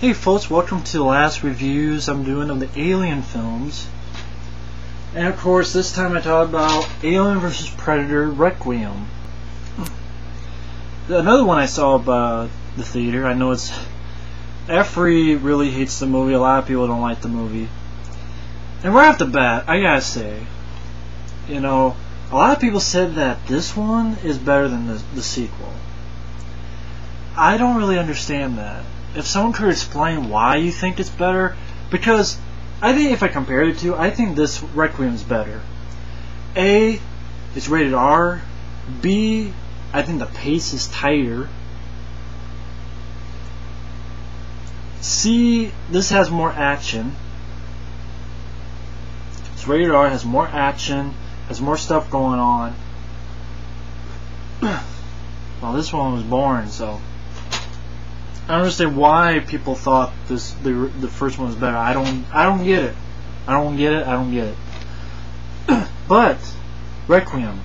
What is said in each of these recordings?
Hey folks, welcome to the last reviews I'm doing of the Alien films. And of course, this time I talk about Alien vs. Predator Requiem. Another one I saw about the theater. I know it's... Efrey really hates the movie, a lot of people don't like the movie. And right off the bat, I gotta say, you know, a lot of people said that this one is better than the sequel. I don't really understand that. If someone could explain why you think it's better, because I think if I compare the two, I think this Requiem's better. A, it's rated R. B, I think the pace is tighter. C, this has more action. It's rated R, has more action, has more stuff going on. Well, this one was boring, so I don't understand why people thought the first one was better. I don't get it. I don't get it. But Requiem.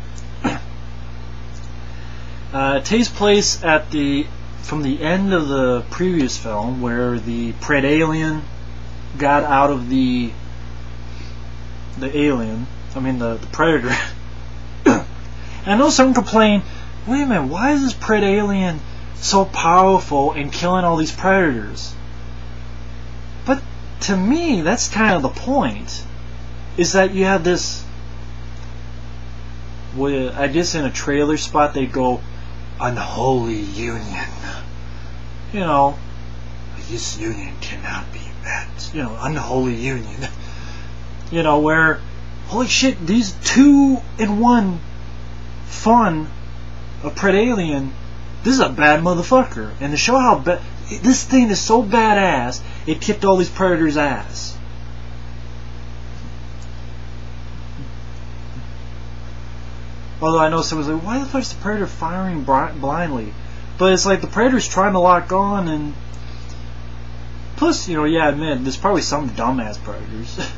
It takes place at from the end of the previous film, where the Predalien got out of the alien. I mean the Predator. And I know some complain, wait a minute, why is this Predalien so powerful and killing all these predators? But to me, that's kind of the point, is that you have this, well, I guess in a trailer spot they go, unholy union, you know, this union cannot be met, you know, unholy union, you know, where, holy shit, these 2-in-1 fun of Predalien, this is a bad motherfucker. And to show how bad this thing is, so badass, it kicked all these predators' ass. Although I know someone's like, why the fuck is the predator firing blindly? But it's like the predator's trying to lock on, and plus, you know, yeah, I admit there's probably some dumbass predators.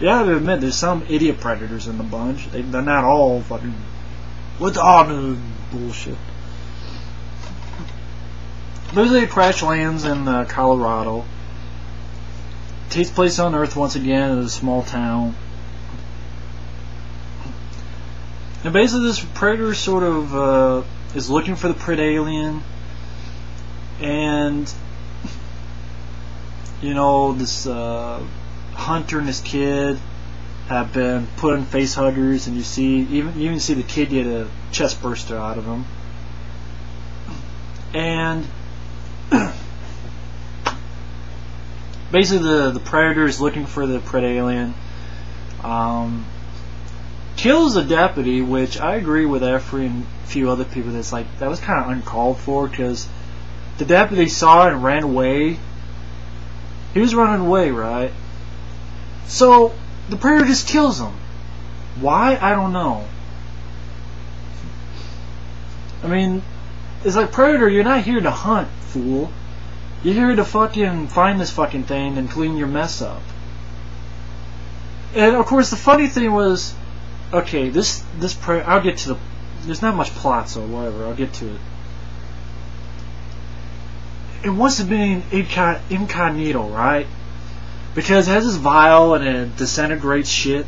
Yeah, I admit there's some idiot predators in the bunch. They're not all fucking with all the bullshit. Basically, a crash lands in Colorado. It takes place on Earth once again in a small town. And basically, this predator sort of is looking for the Predalien, and you know, this hunter and his kid have been put in face huggers, and you even see the kid get a chest burster out of him. And basically the predator is looking for the Predalien, kills the deputy, which I agree with Efrey and a few other people, that's like, that was kind of uncalled for, because the deputy saw it and ran away. He was running away, right? So the predator just kills him. Why? I don't know. I mean, it's like, Predator, you're not here to hunt, fool. You're here to fucking find this fucking thing and clean your mess up. And of course, the funny thing was, okay, this Predator, I'll get to the, there's not much plot, so whatever, I'll get to it. It wants to be incognito, right? Because it has this vial and it disintegrates shit.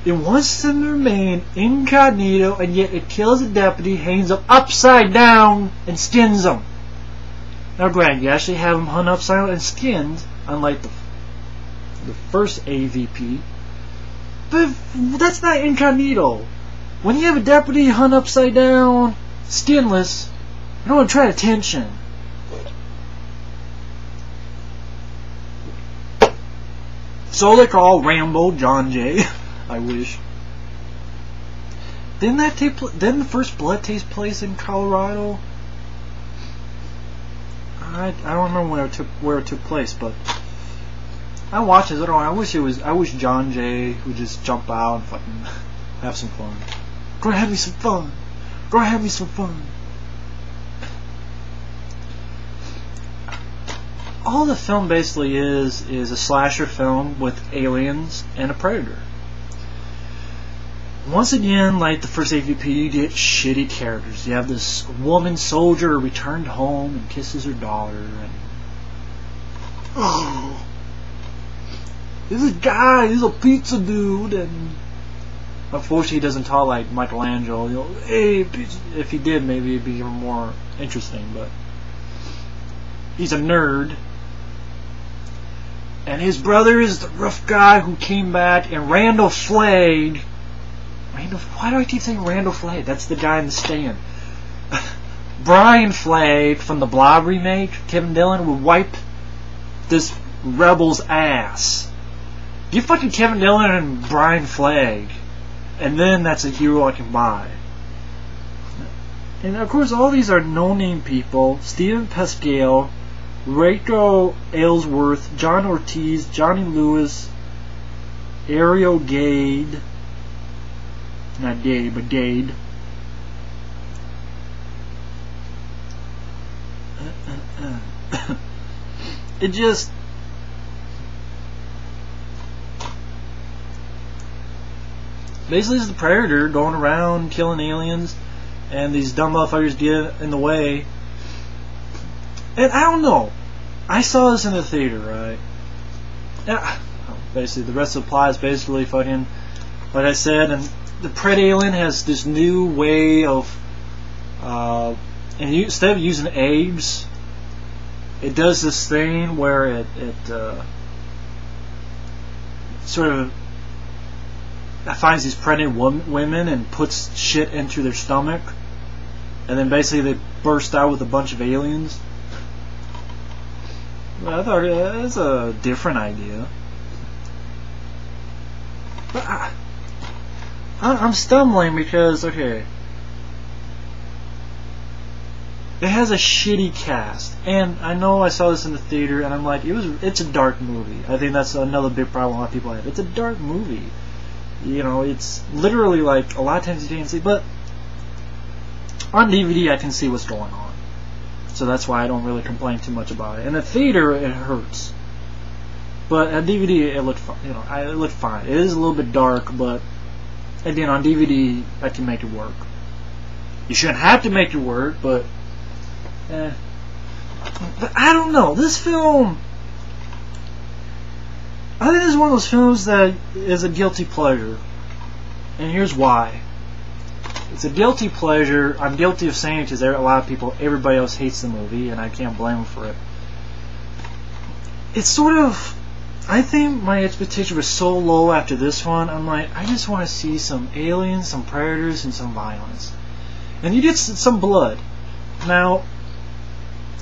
It wants to remain incognito, and yet it kills a deputy, hangs him upside down, and skins him. Now granted, you actually have him hung upside down and skinned, unlike the first AVP. But that's not incognito. When you have a deputy hung upside down, skinless, you don't want to attract attention. So they call Rambo John Jay. I wish. Didn't the first blood take place in Colorado? I don't remember where it took place, but I watched it. I wish John Jay would just jump out and fucking have some fun. Go have me some fun. Go have me some fun. All the film basically is a slasher film with aliens and a predator. Once again, like the first AVP, you get shitty characters. You have this woman soldier who returned home and kisses her daughter, and oh, this guy, he's a pizza dude, and unfortunately he doesn't talk like Michelangelo. You know, hey, pizza. If he did, maybe it'd be even more interesting, but he's a nerd. And his brother is the rough guy who came back, and Randall Flagg. Why do I keep saying Randall Flagg? That's the guy in the stand. Brian Flagg from the Blob remake, Kevin Dillon, would wipe this rebel's ass. Give fucking Kevin Dillon and Brian Flagg, and then that's a hero I can buy. And of course, all these are no-name people: Steven Pasquale, Rachel Aylesworth, John Ortiz, Johnny Lewis, Ariel Gade, not Gade, but Gade. It just... basically it's the Predator going around killing aliens, and these dumb motherfuckers get in the way. And I don't know. I saw this in the theater, right? And basically, the rest of the plot is basically fucking, like I said, and the Predalien has this new way of, and instead of using eggs, it does this thing where it sort of finds these pregnant women and puts shit into their stomach, and then basically they burst out with a bunch of aliens. Well, I thought that's a different idea. But I'm stumbling because, okay, it has a shitty cast, and I know I saw this in the theater, and I'm like, it's a dark movie. I think that's another big problem a lot of people have. It's a dark movie. You know, it's literally like a lot of times you can't see, but on DVD I can see what's going on. So that's why I don't really complain too much about it. In the theater, it hurts, but at DVD, it looked fine. You know, it looked fine. It is a little bit dark, but again, on DVD, I can make it work. You shouldn't have to make it work, but I don't know. This film, I think this is one of those films that is a guilty pleasure, and here's why. It's a guilty pleasure. I'm guilty of saying it because a lot of people, everybody else hates the movie, and I can't blame them for it. It's sort of, I think my expectation was so low after this one. I'm like, I just want to see some aliens, some predators, and some violence. And you get some blood. Now,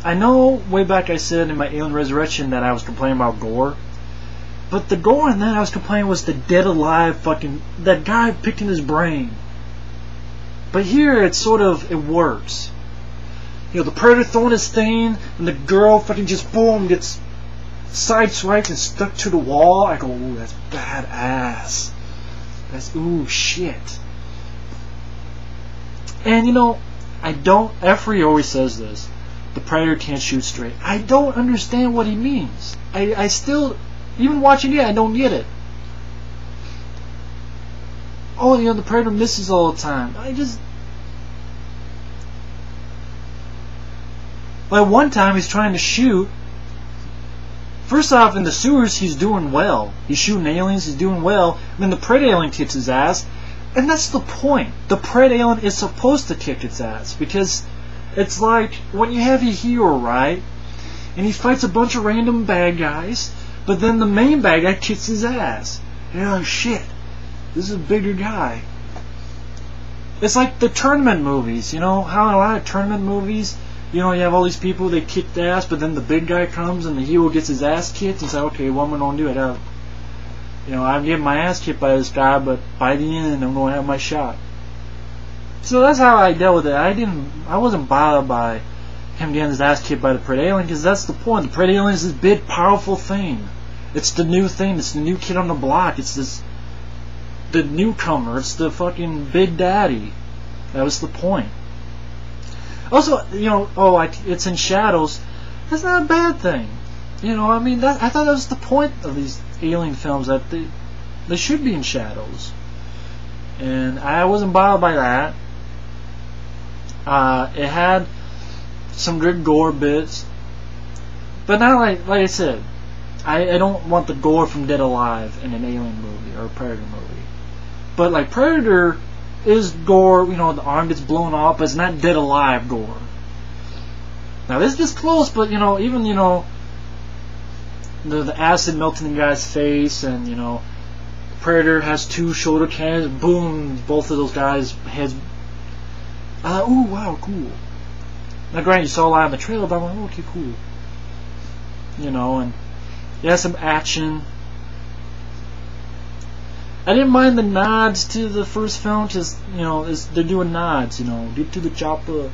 I know way back I said in my Alien Resurrection that I was complaining about gore. But the gore in that I was complaining was the dead alive fucking, that guy picking his brain. But here, it's sort of, it works. You know, the Predator throwing his thing, and the girl fucking just, boom, gets sideswiped and stuck to the wall. I go, ooh, that's badass. That's, ooh, shit. And, you know, Efrey always says this. The Predator can't shoot straight. I don't understand what he means. I still, even watching it, I don't get it. Oh, you know, the Predator misses all the time. Like one time he's trying to shoot. First off, in the sewers, he's doing well. He's shooting aliens, he's doing well. And then the Predalien kicks his ass. And that's the point. The Predalien is supposed to kick its ass. Because it's like when you have a hero, right? And he fights a bunch of random bad guys. But then the main bad guy kicks his ass. And you're like, shit. This is a bigger guy. It's like the tournament movies, you know, how in a lot of tournament movies, you know, you have all these people, they kick the ass, but then the big guy comes and the hero gets his ass kicked and say, okay, what am I going to do? I'm getting my ass kicked by this guy, but by the end, I'm going to have my shot. So that's how I dealt with it. I wasn't bothered by him getting his ass kicked by the Predalien, because that's the point. The Predalien is this big, powerful thing. It's the new thing. It's the new kid on the block. It's the newcomer. It's the fucking big daddy. That was the point. Also, you know, it's in shadows. That's not a bad thing. You know, I mean, I thought that was the point of these alien films, that they should be in shadows. And I wasn't bothered by that. It had some good gore bits, but not like I said. I don't want the gore from Dead Alive in an Alien movie or a Predator movie. But like Predator is gore, you know, the arm gets blown off, but it's not Dead Alive gore. Now this is close, but you know, even you know, the acid melting the guy's face, and you know, Predator has 2 shoulder cannons. Boom! Both of those guys' heads. Ooh, wow, cool. Now, granted, you saw a lot on the trailer, but I'm like, oh, okay, cool. You know, and yeah, some action. I didn't mind the nods to the first film, just you know, they're doing nods. You know, get to the chopper.